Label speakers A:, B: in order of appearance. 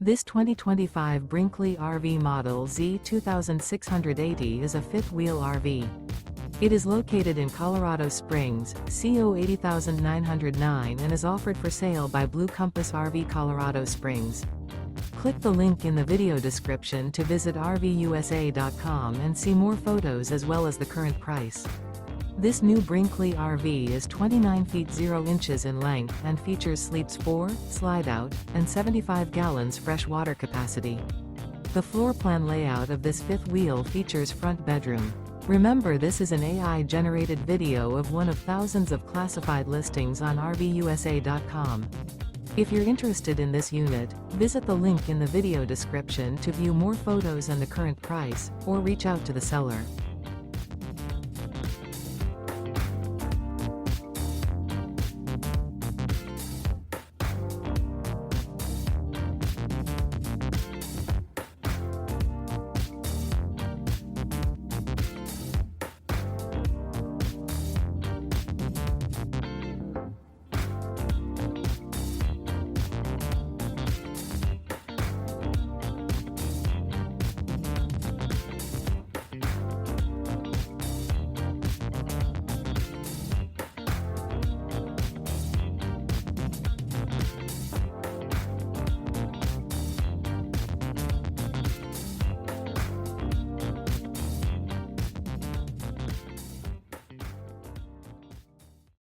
A: This 2025 Brinkley RV Model Z 2680 is a fifth-wheel RV. It is located in Colorado Springs, CO 80909 and is offered for sale by Blue Compass RV Colorado Springs. Click the link in the video description to visit RVUSA.com and see more photos as well as the current price. This new Brinkley RV is 29 feet 0 inches in length and features sleeps 4, slide-out, and 75 gallons fresh water capacity. The floor plan layout of this fifth wheel features front bedroom. Remember, this is an AI-generated video of one of thousands of classified listings on RVUSA.com. If you're interested in this unit, visit the link in the video description to view more photos and the current price, or reach out to the seller.